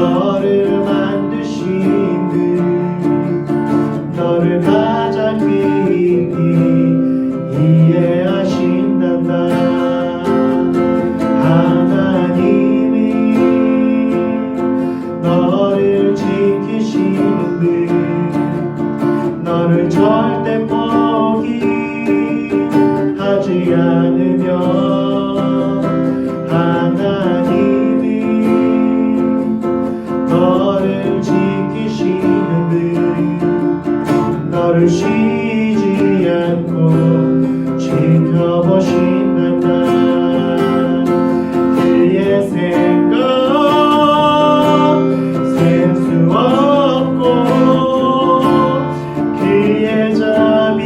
너를 만드신 그 너를 가장 깊이 이해하신단다. 하나님이 너를 지키시는 그 너를 절대 포기하지 않으며 하나님이 너를 지키시는 그 너를 쉬지 않고 지켜보신단다. 그의 생각 셀 수 없고 그의 자비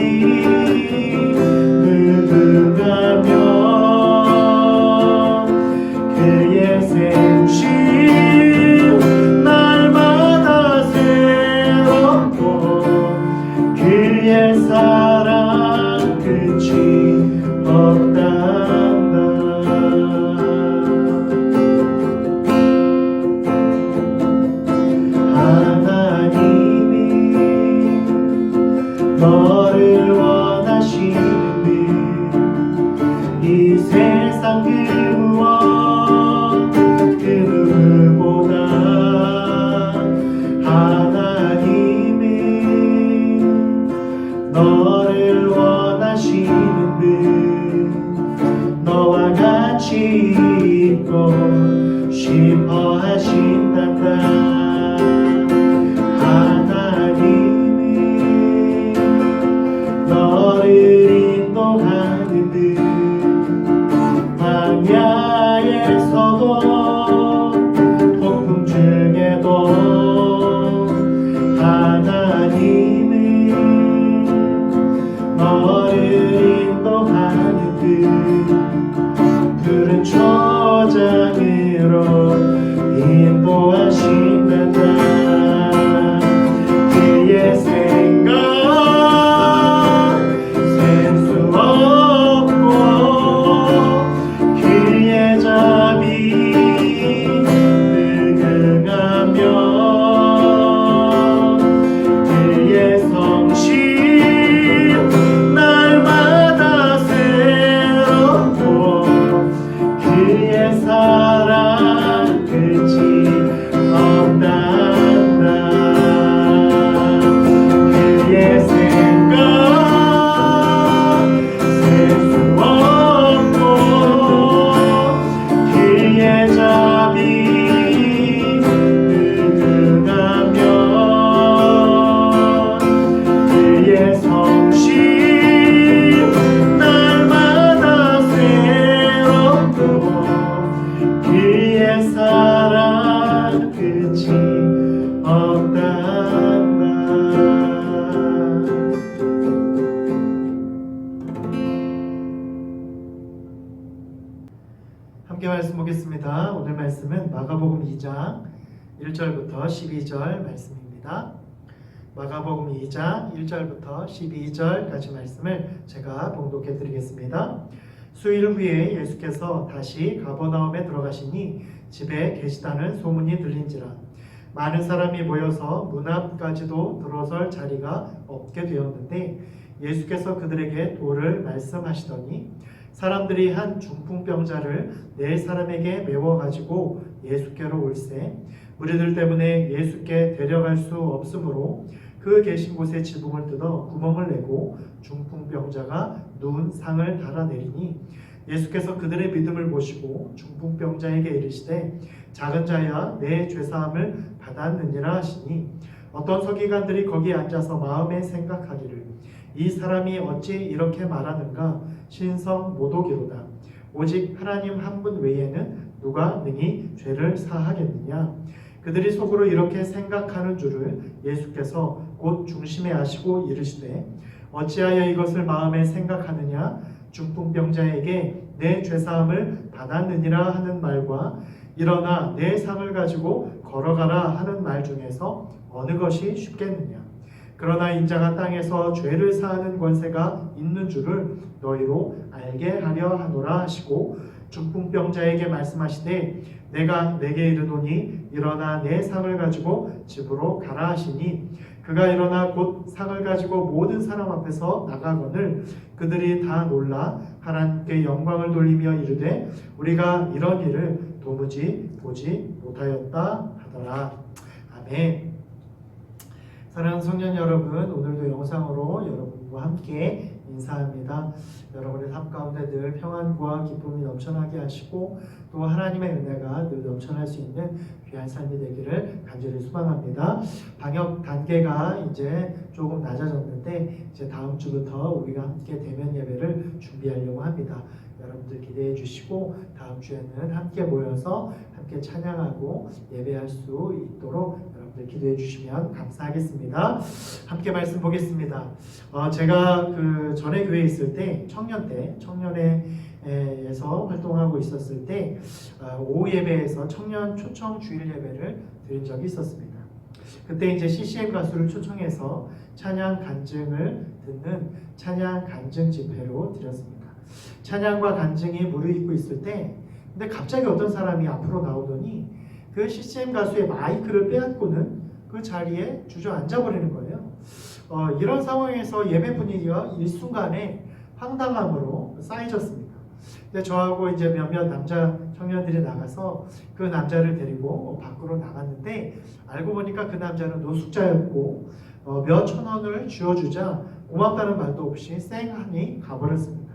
무궁하며 그의 생심 날마다 새롭고 그의 사랑 끝이 없단다. 하나님이 너를 원하시는 이 세상 그 무엇 그 누구보다 하나님이 너를 원하시는 그 너와 같이 있고 싶어 하신단다. 하나님이 너를 인도하는 그 광야에서도 폭풍 중에도 하나님이 너를 인도하는 그 푸른 초장으로 인도하신단다. 그의 생각 셀 수 없고 그의 자비 무궁하며 그의 성실 날마다 새롭고 그의 사랑 끝이 없단다. 그의 생각 셀 수 없고 그의 자비 무궁하며 그의 성실 날마다 새롭고 그의 사랑 끝이 없단다. 함께 말씀 보겠습니다. 오늘 말씀은 마가복음 2장 1절부터 12절 말씀입니다. 마가복음 2장 1절부터 12절까지 말씀을 제가 봉독해 드리겠습니다. 수일 후에 예수께서 다시 가버나움에 들어가시니 집에 계시다는 소문이 들린지라 많은 사람이 모여서 문 앞까지도 들어설 자리가 없게 되었는데 예수께서 그들에게 도를 말씀하시더니 사람들이 한 중풍병자를 네 사람에게 메워가지고 예수께로 올세 무리들 때문에 예수께 데려갈 수 없으므로 그 계신 곳에 지붕을 뜯어 구멍을 내고 중풍병자가 누운 상을 달아내리니 예수께서 그들의 믿음을 보시고 중풍병자에게 이르시되 작은 자야 내 죄사함을 받았느니라 하시니 어떤 서기관들이 거기 앉아서 마음에 생각하기를 이 사람이 어찌 이렇게 말하는가 신성 모독이로다. 오직 하나님 한 분 외에는 누가 능히 죄를 사하겠느냐. 그들이 속으로 이렇게 생각하는 줄을 예수께서 곧 중심에 아시고 이르시되 어찌하여 이것을 마음에 생각하느냐. 중풍병자에게 내 죄사함을 받았느니라 하는 말과 일어나 내 상을 가지고 걸어가라 하는 말 중에서 어느 것이 쉽겠느냐. 그러나 인자가 땅에서 죄를 사하는 권세가 있는 줄을 너희로 알게 하려 하노라 하시고 중풍병자에게 말씀하시되 내가 내게 이르노니 일어나 내 상을 가지고 집으로 가라 하시니 그가 일어나 곧 상을 가지고 모든 사람 앞에서 나가거늘 그들이 다 놀라 하나님께 영광을 돌리며 이르되 우리가 이런 일을 도무지 보지 못하였다 하더라. 아멘. 사랑하는 성년 여러분, 오늘도 영상으로 여러분과 함께 인사합니다. 여러분의 삶 가운데 늘 평안과 기쁨이 넘쳐나게 하시고 또 하나님의 은혜가 늘 넘쳐날 수 있는 귀한 삶이 되기를 간절히 소망합니다. 방역 단계가 이제 조금 낮아졌는데 이제 다음 주부터 우리가 함께 대면 예배를 준비하려고 합니다. 여러분들 기대해 주시고 다음 주에는 함께 모여서 함께 찬양하고 예배할 수 있도록 여러분들 기도해 주시면 감사하겠습니다. 함께 말씀 보겠습니다. 제가 그 전에 교회에 있을 때 청년회에서 활동하고 있었을 때 오후 예배에서 청년 초청 주일 예배를 드린 적이 있었습니다. 그때 이제 CCM 가수를 초청해서 찬양 간증을 듣는 찬양 간증 집회로 드렸습니다. 찬양과 간증이 무르익고 있을 때 근데 갑자기 어떤 사람이 앞으로 나오더니 그 CCM 가수의 마이크를 빼앗고는 그 자리에 주저앉아 버리는 거예요. 이런 상황에서 예배 분위기가 일순간에 황당함으로 쌓여졌습니다. 근데 저하고 이제 몇몇 남자 청년들이 나가서 그 남자를 데리고 밖으로 나갔는데 알고 보니까 그 남자는 노숙자였고 몇 천 원을 쥐어주자 고맙다는 말도 없이 쌩하니 가버렸습니다.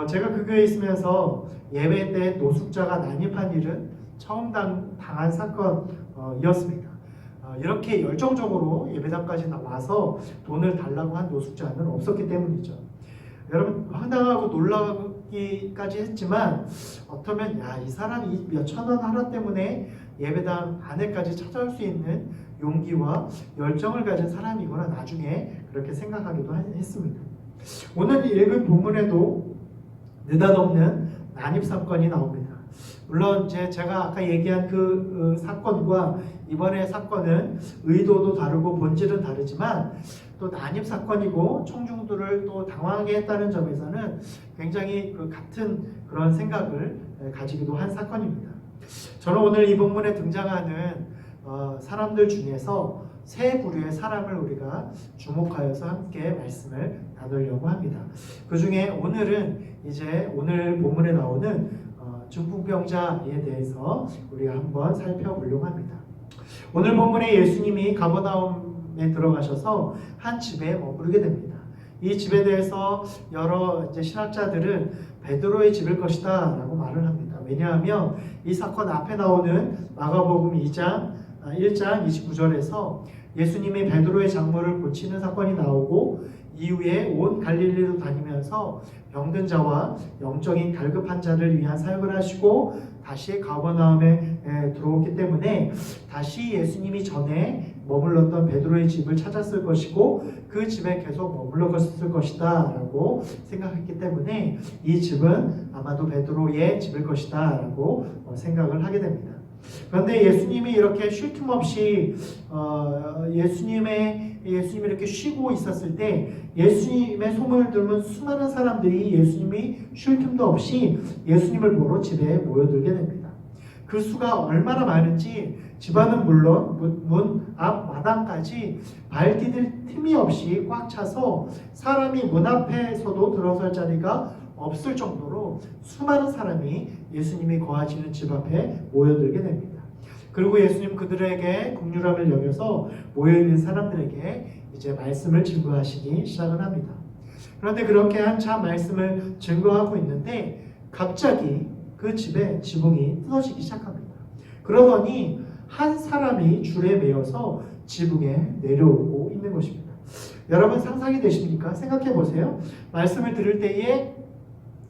제가 그 교회에 있으면서 예배 때 노숙자가 난입한 일은 처음 당한 사건이었습니다. 이렇게 열정적으로 예배당까지 나와서 돈을 달라고 한 노숙자는 없었기 때문이죠. 여러분 황당하고 놀라기까지 했지만 어쩌면 이 사람이 몇천 원 하나 때문에 예배당 안에까지 찾아올 수 있는 용기와 열정을 가진 사람이구나 나중에 그렇게 생각하기도 했습니다. 오늘 읽은 본문에도 느닷없는 난입 사건이 나옵니다. 물론 제가 아까 얘기한 그 사건과 이번의 사건은 의도도 다르고 본질은 다르지만 또 난입 사건이고 청중들을 또 당황하게 했다는 점에서는 굉장히 같은 그런 생각을 가지기도 한 사건입니다. 저는 오늘 이 본문에 등장하는 사람들 중에서 세 부류의 사람을 우리가 주목하여서 함께 말씀을 나누려고 합니다. 그 중에 오늘은 이제 오늘 본문에 나오는 중풍병자에 대해서 우리가 한번 살펴보려고 합니다. 오늘 본문에 예수님이 가버나움에 들어가셔서 한 집에 머무르게 됩니다. 이 집에 대해서 여러 이제 신학자들은 베드로의 집일 것이다 라고 말을 합니다. 왜냐하면 이 사건 앞에 나오는 마가복음 1장 29절에서 예수님이 베드로의 장모를 고치는 사건이 나오고 이후에 온 갈릴리로 다니면서 병든 자와 영적인 갈급한 자를 위한 사역을 하시고 다시 가버나움에 들어오기 때문에 다시 예수님이 전에 머물렀던 베드로의 집을 찾았을 것이고 그 집에 계속 머물렀을 것이다 라고 생각했기 때문에 이 집은 아마도 베드로의 집일 것이다 라고 생각을 하게 됩니다. 그런데 예수님이 이렇게 쉴 틈 없이 예수님이 이렇게 쉬고 있었을 때 예수님의 소문을 들은 수많은 사람들이 예수님이 쉴 틈도 없이 예수님을 보러 집에 모여들게 됩니다. 그 수가 얼마나 많은지 집안은 물론 문 앞 마당까지 발 디딜 틈이 없이 꽉 차서 사람이 문 앞에서도 들어설 자리가 없을 정도로 수많은 사람이 예수님이 거하시는 집 앞에 모여들게 됩니다. 그리고 예수님 그들에게 긍휼함을 여겨서 모여있는 사람들에게 이제 말씀을 증거하시기 시작을 합니다. 그런데 그렇게 한참 말씀을 증거하고 있는데 갑자기 그 집에 지붕이 뜯어지기 시작합니다. 그러더니 한 사람이 줄에 매여서 지붕에 내려오고 있는 것입니다. 여러분 상상이 되십니까? 생각해 보세요. 말씀을 들을 때에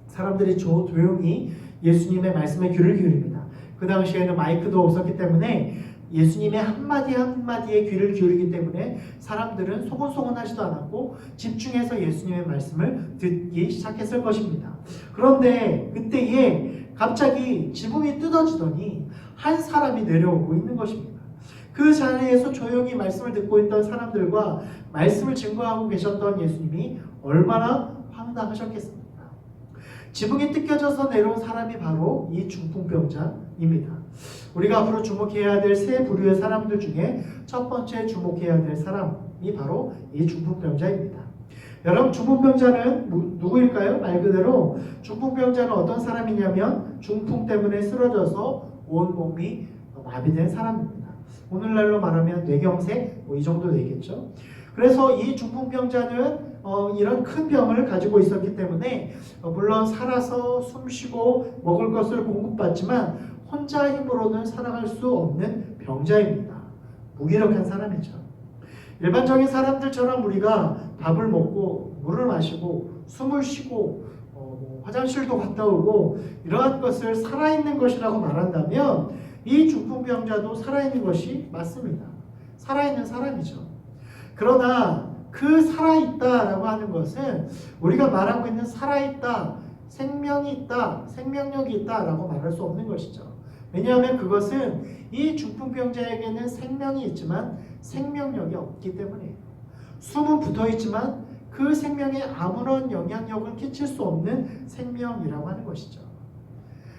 사람들이 조용히 예수님의 말씀에 귀를 기울입니다. 그 당시에는 마이크도 없었기 때문에 예수님의 한마디 한마디에 귀를 기울이기 때문에 사람들은 소곤소곤하지도 않았고 집중해서 예수님의 말씀을 듣기 시작했을 것입니다. 그런데 그때에 갑자기 지붕이 뜯어지더니 한 사람이 내려오고 있는 것입니다. 그 자리에서 조용히 말씀을 듣고 있던 사람들과 말씀을 증거하고 계셨던 예수님이 얼마나 황당하셨겠습니까? 지붕이 뜯겨져서 내려온 사람이 바로 이 중풍병자입니다. 우리가 앞으로 주목해야 될 세 부류의 사람들 중에 첫 번째 주목해야 될 사람이 바로 이 중풍병자입니다. 여러분, 중풍병자는 누구일까요? 말 그대로 중풍병자는 어떤 사람이냐면 중풍 때문에 쓰러져서 온몸이 마비된 사람입니다. 오늘날로 말하면 뇌경색 이 정도 되겠죠. 그래서 이 중풍병자는 이런 큰 병을 가지고 있었기 때문에 물론 살아서 숨쉬고 먹을 것을 공급받지만 혼자 힘으로는 살아갈 수 없는 병자입니다. 무기력한 사람이죠. 일반적인 사람들처럼 우리가 밥을 먹고 물을 마시고 숨을 쉬고 화장실도 갔다 오고 이러한 것을 살아있는 것이라고 말한다면 이 중풍병자도 살아있는 것이 맞습니다. 살아있는 사람이죠. 그러나 그 살아있다라고 하는 것은 우리가 말하고 있는 살아있다, 생명이 있다, 생명력이 있다라고 말할 수 없는 것이죠. 왜냐하면 그것은 이 중풍병자에게는 생명이 있지만 생명력이 없기 때문이에요. 숨은 붙어있지만 그 생명에 아무런 영향력을 끼칠 수 없는 생명이라고 하는 것이죠.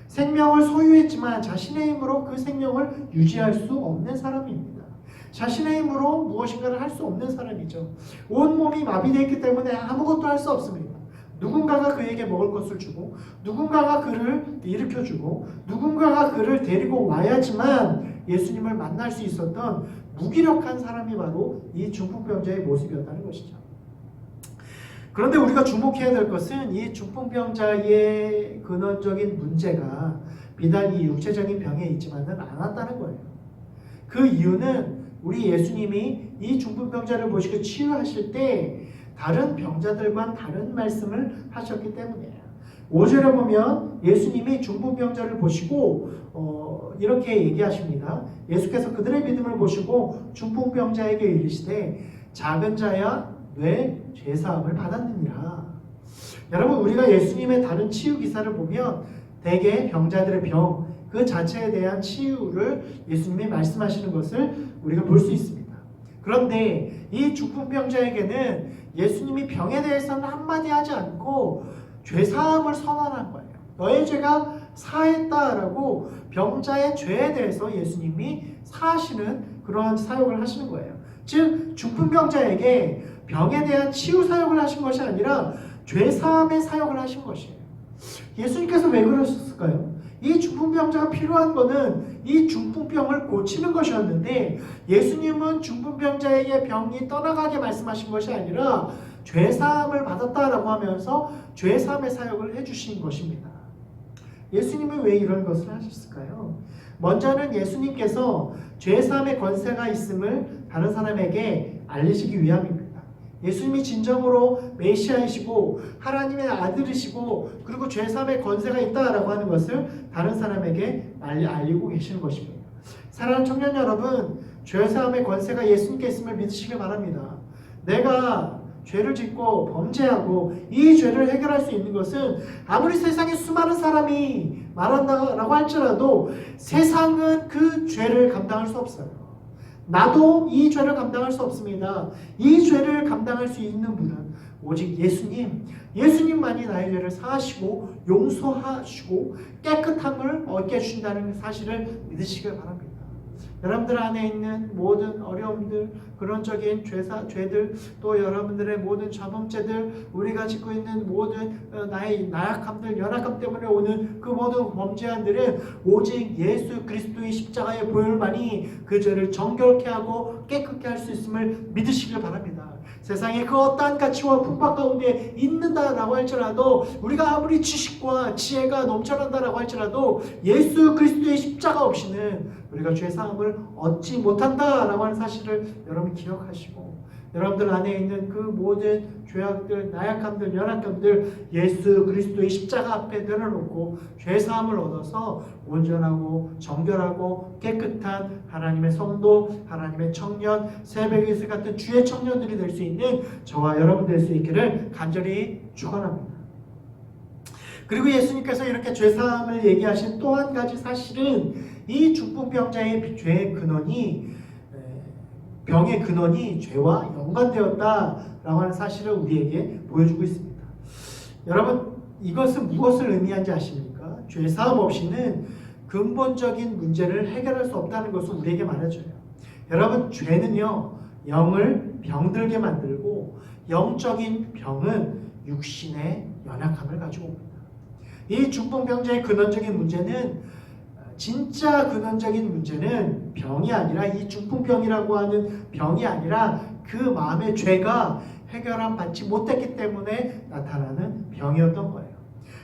생명을 소유했지만 자신의 힘으로 그 생명을 유지할 수 없는 사람입니다. 자신의 힘으로 무엇인가를 할 수 없는 사람이죠. 온몸이 마비되어 있기 때문에 아무것도 할 수 없습니다. 누군가가 그에게 먹을 것을 주고 누군가가 그를 일으켜주고 누군가가 그를 데리고 와야지만 예수님을 만날 수 있었던 무기력한 사람이 바로 이 중풍병자의 모습이었다는 것이죠. 그런데 우리가 주목해야 될 것은 이 중풍병자의 근원적인 문제가 비단 이 육체적인 병에 있지만은 않았다는 거예요. 그 이유는 우리 예수님이 이 중풍병자를 보시고 치유하실 때 다른 병자들과 다른 말씀을 하셨기 때문이에요. 5절에 보면 예수님이 중풍병자를 보시고 이렇게 얘기하십니다. 예수께서 그들의 믿음을 보시고 중풍병자에게 이르시되 작은 자야 왜 죄사함을 받았느니라. 여러분, 우리가 예수님의 다른 치유 기사를 보면 대개 병자들의 병 그 자체에 대한 치유를 예수님이 말씀하시는 것을 우리가 볼 수 있습니다. 그런데 이 중풍병자에게는 예수님이 병에 대해서는 한마디 하지 않고 죄사함을 선언한 거예요. 너의 죄가 사했다라고 병자의 죄에 대해서 예수님이 사하시는 그러한 사역을 하시는 거예요. 즉 중풍병자에게 병에 대한 치유 사역을 하신 것이 아니라 죄사함의 사역을 하신 것이에요. 예수님께서 왜 그러셨을까요? 이 중풍병자가 필요한 것은 이 중풍병을 고치는 것이었는데 예수님은 중풍병자에게 병이 떠나가게 말씀하신 것이 아니라 죄사함을 받았다라고 하면서 죄사함의 사역을 해주신 것입니다. 예수님은 왜 이런 것을 하셨을까요? 먼저는 예수님께서 죄사함의 권세가 있음을 다른 사람에게 알리시기 위함입니다. 예수님이 진정으로 메시아이시고 하나님의 아들이시고 그리고 죄사함의 권세가 있다라고 하는 것을 다른 사람에게 알리고 계시는 것입니다. 사랑하는 청년 여러분, 죄사함의 권세가 예수님께 있음을 믿으시길 바랍니다. 내가 죄를 짓고 범죄하고 이 죄를 해결할 수 있는 것은 아무리 세상에 수많은 사람이 말한다고 할지라도 세상은 그 죄를 감당할 수 없어요. 나도 이 죄를 감당할 수 없습니다. 이 죄를 감당할 수 있는 분은 오직 예수님만이 나의 죄를 사하시고 용서하시고 깨끗함을 얻게 해주신다는 사실을 믿으시길 바랍니다. 여러분들 안에 있는 모든 어려움들, 근원적인 죄들, 또 여러분들의 모든 자범죄들, 우리가 짓고 있는 모든 나의 나약함들, 연약함 때문에 오는 그 모든 범죄한들은 오직 예수 그리스도의 십자가의 보혈만이 그 죄를 정결케 하고 깨끗게 할 수 있음을 믿으시길 바랍니다. 세상에 그 어떠한 가치와 풍파 가운데 있는다라고 할지라도 우리가 아무리 지식과 지혜가 넘쳐난다라고 할지라도 예수 그리스도의 십자가 없이는 우리가 죄사함을 얻지 못한다라고 하는 사실을 여러분 기억하시고 여러분들 안에 있는 그 모든 죄악들, 나약함들, 연약함들 예수 그리스도의 십자가 앞에 내려놓고 죄사함을 얻어서 온전하고 정결하고 깨끗한 하나님의 성도, 하나님의 청년, 새벽의 이슬 같은 주의 청년들이 될 수 있는 저와 여러분 될 수 있기를 간절히 축원합니다. 그리고 예수님께서 이렇게 죄사함을 얘기하신 또 한 가지 사실은 이 중풍병자의 죄의 근원이 병의 근원이 죄와 연관되었다라고 하는 사실을 우리에게 보여주고 있습니다. 여러분, 이것은 무엇을 의미하는지 아십니까? 죄 사함 없이는 근본적인 문제를 해결할 수 없다는 것을 우리에게 말해줘요. 여러분, 죄는요, 영을 병들게 만들고 영적인 병은 육신의 연약함을 가지고 옵니다. 이 중풍병자의 근원적인 문제는, 진짜 근원적인 문제는 병이 아니라, 이 중풍병이라고 하는 병이 아니라 그 마음의 죄가 해결함 받지 못했기 때문에 나타나는 병이었던 거예요.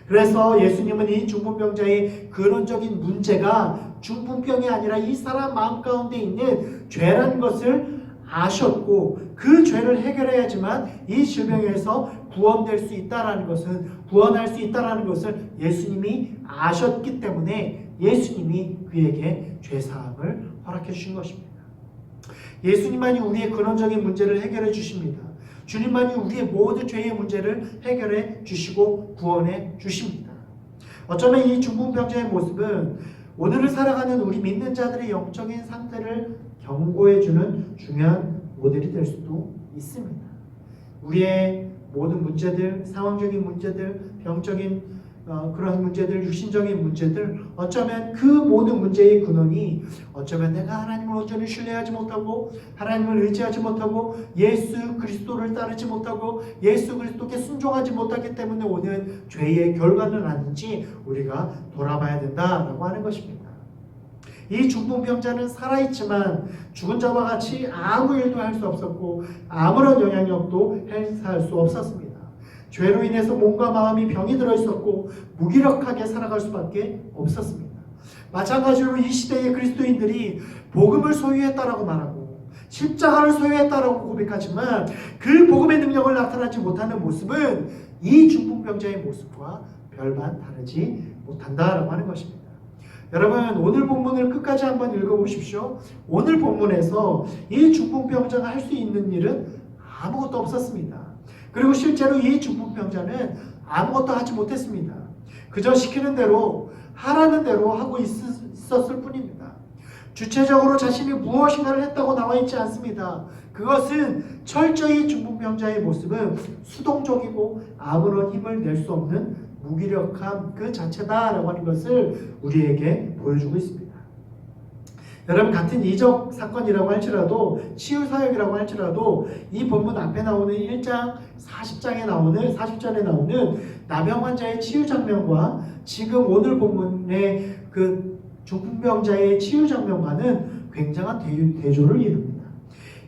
그래서 예수님은 이 중풍병자의 근원적인 문제가 중풍병이 아니라 이 사람 마음 가운데 있는 죄라는 것을 아셨고, 그 죄를 해결해야지만 이 질병에서 구원될 수 있다라는 것은, 구원할 수 있다라는 것을 예수님이 아셨기 때문에 예수님이 그에게 죄사함을 허락해 주신 것입니다. 예수님만이 우리의 근원적인 문제를 해결해 주십니다. 주님만이 우리의 모든 죄의 문제를 해결해 주시고 구원해 주십니다. 어쩌면 이 중풍병자의 모습은 오늘을 살아가는 우리 믿는 자들의 영적인 상태를 경고해 주는 중요한 모델이 될 수도 있습니다. 우리의 모든 문제들, 상황적인 문제들, 병적인 그런 문제들, 육신적인 문제들, 어쩌면 그 모든 문제의 근원이, 어쩌면 내가 하나님을 온전히 신뢰하지 못하고, 하나님을 의지하지 못하고, 예수 그리스도를 따르지 못하고, 예수 그리스도께 순종하지 못하기 때문에 오는 죄의 결과는 아닌지 우리가 돌아봐야 된다라고 하는 것입니다. 이 중풍병자는 살아있지만 죽은 자와 같이 아무 일도 할 수 없었고 아무런 영향력도 행사할 수 없었습니다. 죄로 인해서 몸과 마음이 병이 들어있었고 무기력하게 살아갈 수밖에 없었습니다. 마찬가지로 이 시대의 그리스도인들이 복음을 소유했다라고 말하고 십자가를 소유했다라고 고백하지만 그 복음의 능력을 나타나지 못하는 모습은 이 중풍병자의 모습과 별반 다르지 못한다라고 하는 것입니다. 여러분, 오늘 본문을 끝까지 한번 읽어보십시오. 오늘 본문에서 이 중풍병자가 할 수 있는 일은 아무것도 없었습니다. 그리고 실제로 이 중풍병자는 아무것도 하지 못했습니다. 그저 시키는 대로, 하라는 대로 하고 있었을 뿐입니다. 주체적으로 자신이 무엇인가를 했다고 나와 있지 않습니다. 그것은 철저히 중풍병자의 모습은 수동적이고 아무런 힘을 낼 수 없는 무기력함 그 자체다라고 하는 것을 우리에게 보여주고 있습니다. 여러분, 같은 이적 사건이라고 할지라도, 치유사역이라고 할지라도 이 본문 앞에 나오는 1장 40절에 나오는 나병 환자의 치유 장면과 지금 오늘 본문의 그 중풍병자의 치유 장면과는 굉장한 대조를 이룹니다.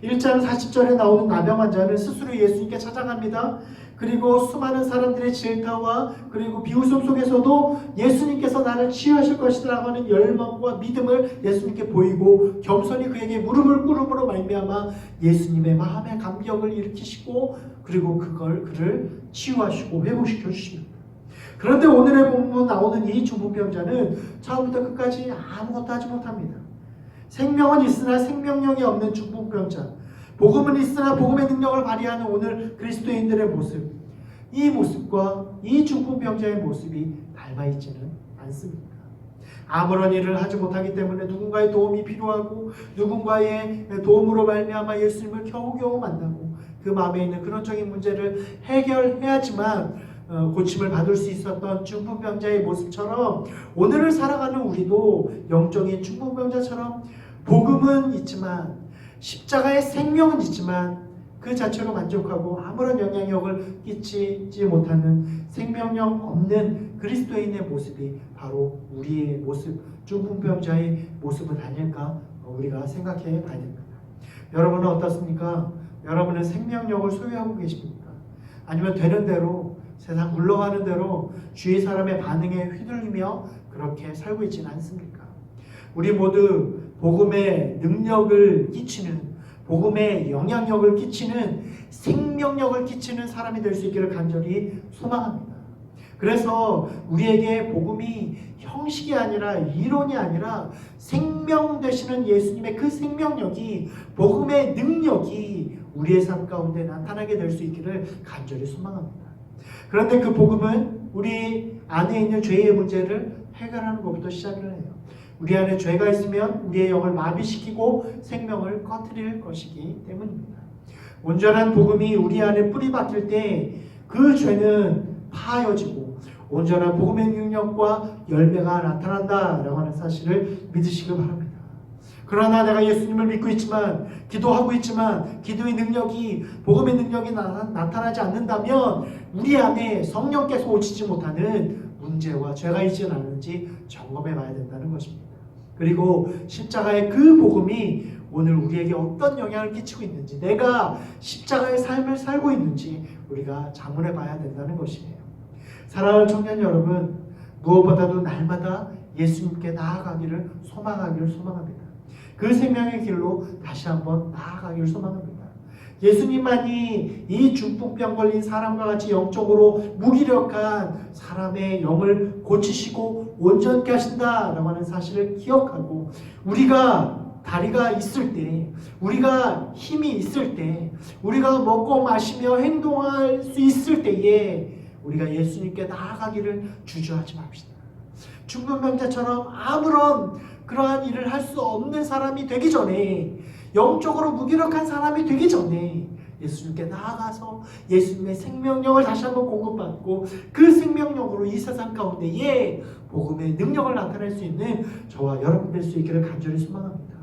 1장 40절에 나오는 나병 환자는 스스로 예수님께 찾아갑니다. 그리고 수많은 사람들의 질타와 그리고 비웃음 속에서도 예수님께서 나를 치유하실 것이라고 하는 열망과 믿음을 예수님께 보이고 겸손히 그에게 무릎을 꿇음으로 말미암아 예수님의 마음의 감격을 일으키시고 그리고 그를 치유하시고 회복시켜 주십니다. 그런데 오늘의 본문 나오는 이 중풍병자는 처음부터 끝까지 아무것도 하지 못합니다. 생명은 있으나 생명력이 없는 중풍병자, 복음은 있으나 복음의 능력을 발휘하는 오늘 그리스도인들의 모습, 이 모습과 이 중풍병자의 모습이 닮아있지는 않습니다. 아무런 일을 하지 못하기 때문에 누군가의 도움이 필요하고 누군가의 도움으로 말미암아 예수님을 겨우겨우 만나고 그 마음에 있는 근원적인 문제를 해결해야지만 고침을 받을 수 있었던 중풍병자의 모습처럼 오늘을 살아가는 우리도 영적인 중풍병자처럼 복음은 있지만 십자가의 생명은 있지만 그 자체로 만족하고 아무런 영향력을 끼치지 못하는 생명력 없는 그리스도인의 모습이 바로 우리의 모습, 중풍병자의 모습은 아닐까 우리가 생각해 봐야 됩니다. 여러분은 어떻습니까? 여러분은 생명력을 소유하고 계십니까? 아니면 되는 대로 세상 굴러가는 대로 주위 사람의 반응에 휘둘리며 그렇게 살고 있지는 않습니까? 우리 모두 복음의 능력을 끼치는, 복음의 영향력을 끼치는, 생명력을 끼치는 사람이 될 수 있기를 간절히 소망합니다. 그래서 우리에게 복음이 형식이 아니라 이론이 아니라 생명 되시는 예수님의 그 생명력이, 복음의 능력이 우리의 삶 가운데 나타나게 될 수 있기를 간절히 소망합니다. 그런데 그 복음은 우리 안에 있는 죄의 문제를 해결하는 것부터 시작을 해요. 우리 안에 죄가 있으면 우리의 영을 마비시키고 생명을 꺼트릴 것이기 때문입니다. 온전한 복음이 우리 안에 뿌리 박힐 때 그 죄는 파여지고 온전한 복음의 능력과 열매가 나타난다라고 하는 사실을 믿으시기 바랍니다. 그러나 내가 예수님을 믿고 있지만, 기도하고 있지만 기도의 능력이, 복음의 능력이 나타나지 않는다면 우리 안에 성령께서 오시지 못하는 문제와 죄가 있지 않은지 점검해 봐야 된다는 것입니다. 그리고 십자가의 그 복음이 오늘 우리에게 어떤 영향을 끼치고 있는지, 내가 십자가의 삶을 살고 있는지 우리가 자문해 봐야 된다는 것이에요. 사랑하는 청년 여러분, 무엇보다도 날마다 예수님께 나아가기를 소망합니다. 그 생명의 길로 다시 한번 나아가기를 소망합니다. 예수님만이 이 중풍병 걸린 사람과 같이 영적으로 무기력한 사람의 영을 고치시고 온전케 하신다라고 하는 사실을 기억하고, 우리가 다리가 있을 때, 우리가 힘이 있을 때, 우리가 먹고 마시며 행동할 수 있을 때에 우리가 예수님께 나아가기를 주저하지 맙시다. 중풍병자처럼 아무런 그러한 일을 할 수 없는 사람이 되기 전에, 영적으로 무기력한 사람이 되기 전에 예수님께 나아가서 예수님의 생명력을 다시 한번 공급받고, 그 생명력으로 이 세상 가운데에 복음의 능력을 나타낼 수 있는 저와 여러분 될 수 있기를 간절히 소망합니다.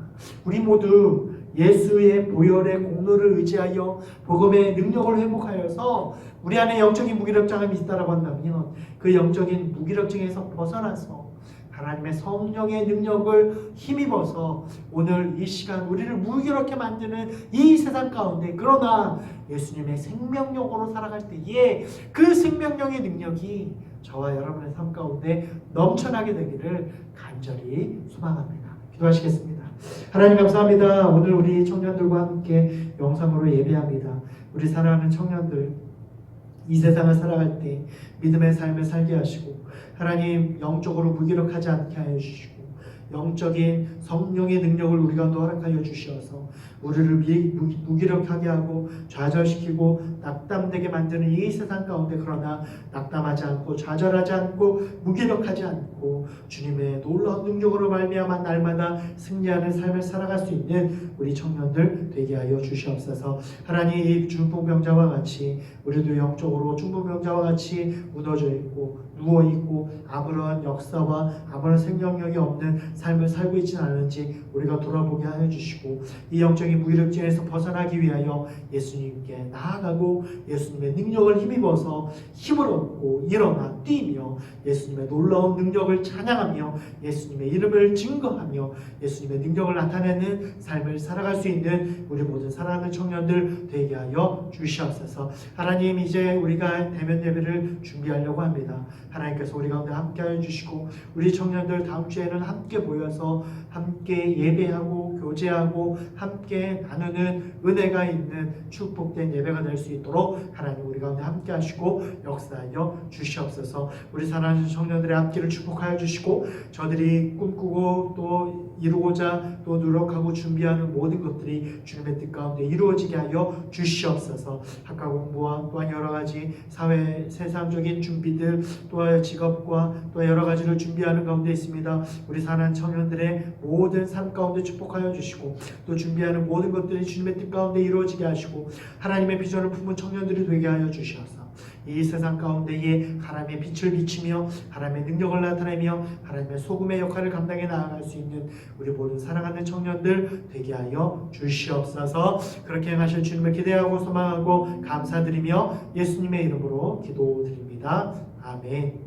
우리 모두 예수의 보혈의 공로를 의지하여 복음의 능력을 회복하여서 우리 안에 영적인 무기력증이 있다라고 한다면, 그 영적인 무기력증에서 벗어나서 하나님의 성령의 능력을 힘입어서 오늘 이 시간 우리를 무기력하게 만드는 이 세상 가운데, 그러나 예수님의 생명력으로 살아갈 때에 그 생명력의 능력이 저와 여러분의 삶 가운데 넘쳐나게 되기를 간절히 소망합니다. 기도하시겠습니다. 하나님 감사합니다. 오늘 우리 청년들과 함께 영상으로 예배합니다. 우리 사랑하는 청년들, 이 세상을 살아갈 때 믿음의 삶을 살게 하시고, 하나님 영적으로 무기력하지 않게 하여 주시고, 영적인 성령의 능력을 우리 가운데 허락하여 주시어서 우리를 무기력하게 하고 좌절시키고 낙담되게 만드는 이 세상 가운데, 그러나 낙담하지 않고 좌절하지 않고 무기력하지 않고 주님의 놀라운 능력으로 말미암아 날마다 승리하는 삶을 살아갈 수 있는 우리 청년들 되게 하여 주시옵소서. 하나님, 이 중풍병자와 같이 우리도 영적으로 중풍병자와 같이 무너져 있고 누워 있고 아무런 역사와 아무런 생명력이 없는 삶을 살고 있지는 않은지 우리가 돌아보게 하여 주시고, 이 영적인 무기력증에서 벗어나기 위하여 예수님께 나아가고 예수님의 능력을 힘입어서 힘을 얻고 일어나 뛰며 예수님의 놀라운 능력을 찬양하며 예수님의 이름을 증거하며 예수님의 능력을 나타내는 삶을 살아갈 수 있는 우리 모든 사랑하는 청년들 되게 하여 주시옵소서. 하나님, 이제 우리가 대면 예배를 준비하려고 합니다. 하나님께서 우리 가운데 함께하여 주시고, 우리 청년들 다음 주에는 함께 모여서 함께 예배하고 교제하고 함께 나누는 은혜가 있는 축복된 예배가 될 수 있도록 하나님 우리 가운데 함께 하시고 역사하여 주시옵소서. 우리 사랑하는 청년들의 앞길을 축복하여 주시고, 저들이 꿈꾸고 또 이루고자 또 노력하고 준비하는 모든 것들이 주님의 뜻 가운데 이루어지게 하여 주시옵소서. 학과 공부와 또한 여러 가지 사회 세상적인 준비들, 또 직업과 또 여러 가지를 준비하는 가운데 있습니다. 우리 사랑하는 청년들의 모든 삶 가운데 축복하여 주시고, 또 준비하는 모든 것들이 주님의 뜻 가운데 이루어지게 하시고, 하나님의 비전을 품은 청년들이 되게 하여 주시옵소서. 이 세상 가운데에 하나님의 빛을 비치며 하나님의 능력을 나타내며 하나님의 소금의 역할을 감당해 나아갈 수 있는 우리 모든 사랑하는 청년들 되게 하여 주시옵소서. 그렇게 행하실 주님을 기대하고 소망하고 감사드리며 예수님의 이름으로 기도드립니다. 아멘.